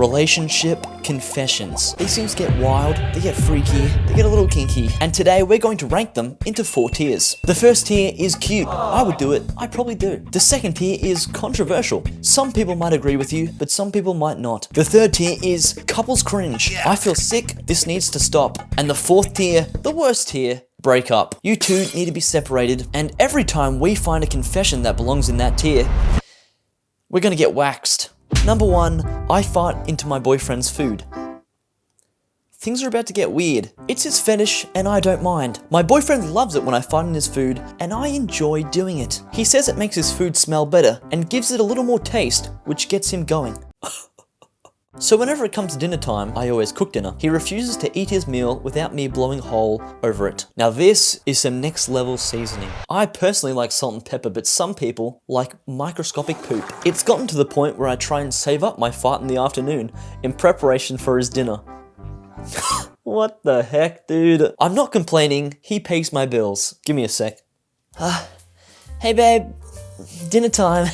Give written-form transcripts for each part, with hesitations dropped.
relationship confessions. These things get wild, they get freaky, they get a little kinky, and today we're going to rank them into 4 tiers. The first tier is cute. I would do it. I probably do. The second tier is controversial. Some people might agree with you, but some people might not. The third tier is couples cringe. I feel sick. This needs to stop. And the fourth tier, the worst tier, break up. You two need to be separated, and every time we find a confession that belongs in that tier, we're gonna get waxed. Number 1, I fart into my boyfriend's food. Things are about to get weird. It's his fetish, and I don't mind. My boyfriend loves it when I fart in his food, and I enjoy doing it. He says it makes his food smell better, and gives it a little more taste, which gets him going. So whenever it comes to dinner time, I always cook dinner. He refuses to eat his meal without me blowing a hole over it. Now this is some next level seasoning. I personally like salt and pepper, but some people like microscopic poop. It's gotten to the point where I try and save up my fart in the afternoon in preparation for his dinner. What the heck, dude? I'm not complaining, he pays my bills. Give me a sec. Hey babe, dinner time.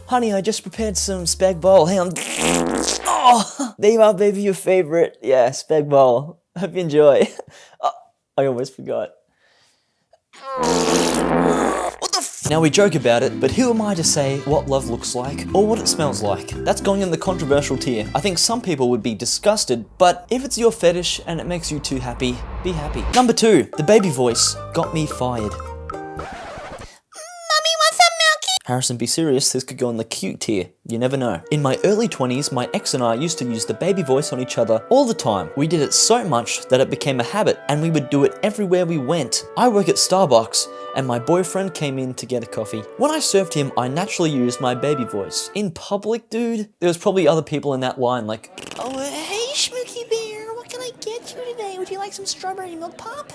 Honey, I just prepared some spag bowl. Hang on. Oh, there you are, baby, your favorite. Yeah, spag bowl. Hope you enjoy. I almost forgot. What the f? Now we joke about it, but who am I to say what love looks like or what it smells like? That's going in the controversial tier. I think some people would be disgusted, but if it's your fetish and it makes you too happy, be happy. Number 2, the baby voice got me fired. Harrison, be serious, this could go in the cute tier. You never know. In my early 20s, my ex and I used to use the baby voice on each other all the time. We did it so much that it became a habit, and we would do it everywhere we went. I work at Starbucks, and my boyfriend came in to get a coffee. When I served him, I naturally used my baby voice. In public, dude, there was probably other people in that line like, "Oh, hey, Schmooky Bear, what can I get you today? Would you like some strawberry milk pop?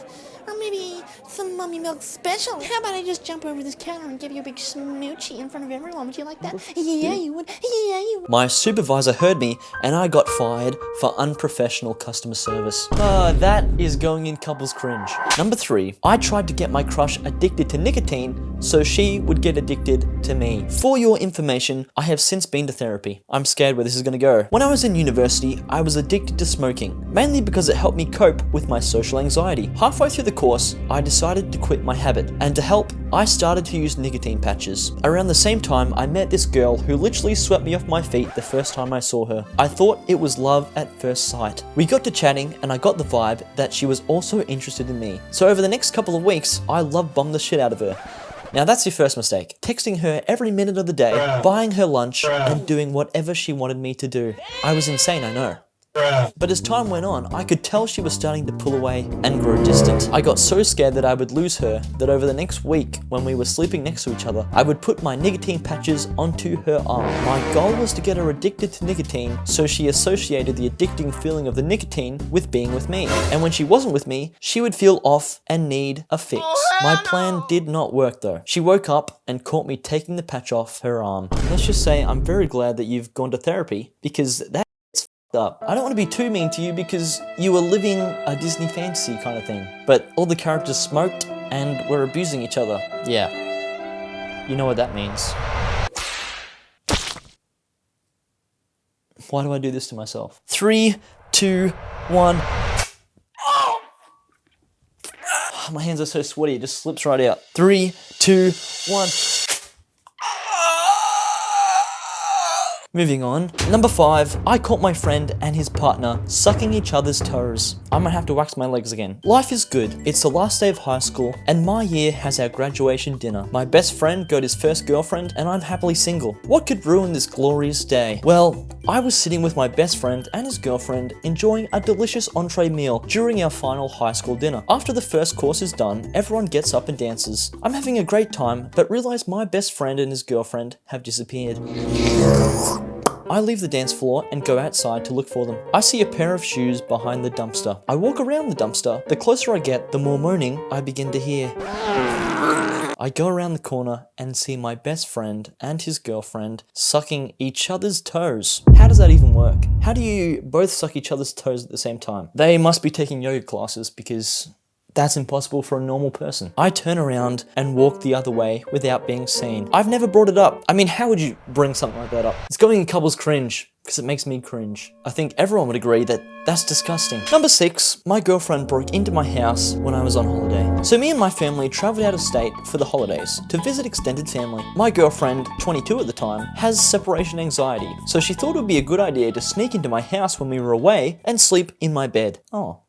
Or maybe some Mummy Milk Special? How about I just jump over this counter and give you a big smoochie in front of everyone? Would you like that?" Yeah, you would. Yeah, you would. My supervisor heard me, and I got fired for unprofessional customer service. That is going in couples cringe. Number 3, I tried to get my crush addicted to nicotine so she would get addicted to me. For your information, I have since been to therapy. I'm scared where this is gonna go. When I was in university, I was addicted to smoking, mainly because it helped me cope with my social anxiety. Halfway through the course, I decided to quit my habit, and to help, I started to use nicotine patches. Around the same time, I met this girl who literally swept me off my feet the first time I saw her. I thought it was love at first sight. We got to chatting, and I got the vibe that she was also interested in me. So over the next couple of weeks, I love bombed the shit out of her. Now that's your first mistake. Texting her every minute of the day, buying her lunch, and doing whatever she wanted me to do. I was insane, I know. But as time went on, I could tell she was starting to pull away and grow distant. I got so scared that I would lose her that over the next week, when we were sleeping next to each other, I would put my nicotine patches onto her arm. My goal was to get her addicted to nicotine, so she associated the addicting feeling of the nicotine with being with me. And when she wasn't with me, she would feel off and need a fix. My plan did not work though. She woke up and caught me taking the patch off her arm. Let's just say I'm very glad that you've gone to therapy, because that up. I don't want to be too mean to you because you were living a Disney fantasy kind of thing, but all the characters smoked and were abusing each other. Yeah, you know what that means. Why do I do this to myself? 3, 2, 1. Oh! My hands are so sweaty, it just slips right out. 3, 2, 1. Moving on. Number 5, I caught my friend and his partner sucking each other's toes. I might have to wax my legs again. Life is good. It's the last day of high school, and my year has our graduation dinner. My best friend got his first girlfriend, and I'm happily single. What could ruin this glorious day? Well, I was sitting with my best friend and his girlfriend enjoying a delicious entree meal during our final high school dinner. After the first course is done, everyone gets up and dances. I'm having a great time, but realize my best friend and his girlfriend have disappeared. I leave the dance floor and go outside to look for them. I see a pair of shoes behind the dumpster. I walk around the dumpster. The closer I get, the more moaning I begin to hear. I go around the corner and see my best friend and his girlfriend sucking each other's toes. How does that even work? How do you both suck each other's toes at the same time? They must be taking yoga classes because That's impossible for a normal person. I turn around and walk the other way without being seen. I've never brought it up. I mean, how would you bring something like that up? It's going in couples cringe, because it makes me cringe. I think everyone would agree that that's disgusting. Number 6, my girlfriend broke into my house when I was on holiday. So me and my family traveled out of state for the holidays to visit extended family. My girlfriend, 22 at the time, has separation anxiety, so she thought it would be a good idea to sneak into my house when we were away and sleep in my bed. Oh.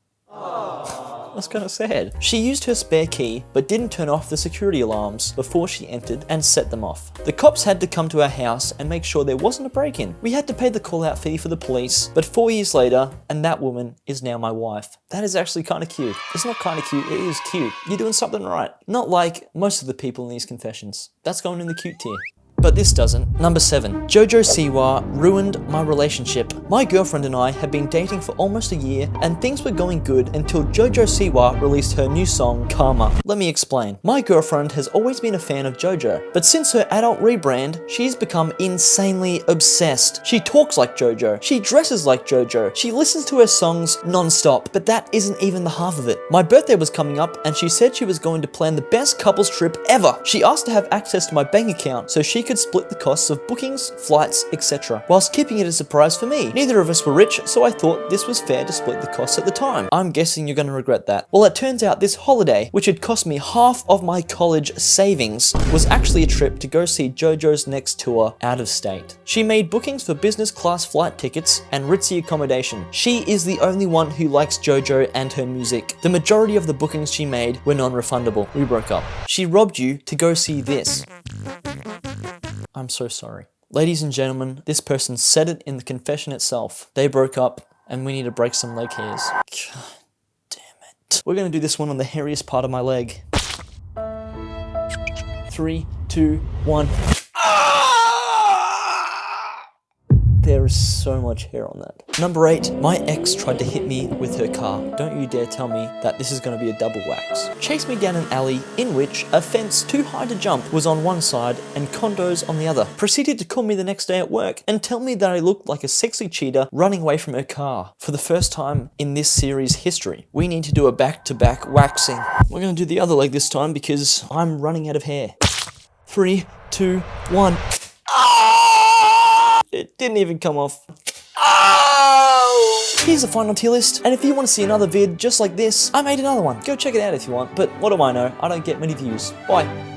That's kind of sad. She used her spare key, but didn't turn off the security alarms before she entered and set them off. The cops had to come to our house and make sure there wasn't a break-in. We had to pay the call-out fee for the police, but 4 years later, and that woman is now my wife. That is actually kind of cute. It's not kind of cute, it is cute. You're doing something right. Not like most of the people in these confessions. That's going in the cute tier. But this doesn't. Number 7. JoJo Siwa ruined my relationship. My girlfriend and I had been dating for almost a year and things were going good until JoJo Siwa released her new song, Karma. Let me explain. My girlfriend has always been a fan of JoJo, but since her adult rebrand, she's become insanely obsessed. She talks like JoJo. She dresses like JoJo. She listens to her songs non-stop, but that isn't even the half of it. My birthday was coming up and she said she was going to plan the best couples trip ever. She asked to have access to my bank account so she could split the costs of bookings, flights, etc., whilst keeping it a surprise for me. Neither of us were rich, so I thought this was fair to split the costs at the time. I'm guessing you're going to regret that. Well, it turns out this holiday, which had cost me half of my college savings, was actually a trip to go see JoJo's next tour out of state. She made bookings for business class flight tickets and ritzy accommodation. She is the only one who likes JoJo and her music. The majority of the bookings she made were non-refundable. We broke up. She robbed you to go see this. I'm so sorry. Ladies and gentlemen, this person said it in the confession itself. They broke up, and we need to break some leg hairs. God damn it. We're gonna do this one on the hairiest part of my leg. 3, 2, 1. There is so much hair on that. Number 8, my ex tried to hit me with her car. Don't you dare tell me that this is going to be a double wax. Chased me down an alley in which a fence too high to jump was on one side and condos on the other. Proceeded to call me the next day at work and tell me that I looked like a sexy cheater running away from her car. For the first time in this series' history, we need to do a back-to-back waxing. We're going to do the other leg this time because I'm running out of hair. 3, 2, 1. It didn't even come off. Oh! Here's the final tier list, and if you want to see another vid just like this, I made another one. Go check it out if you want, but what do I know? I don't get many views. Bye.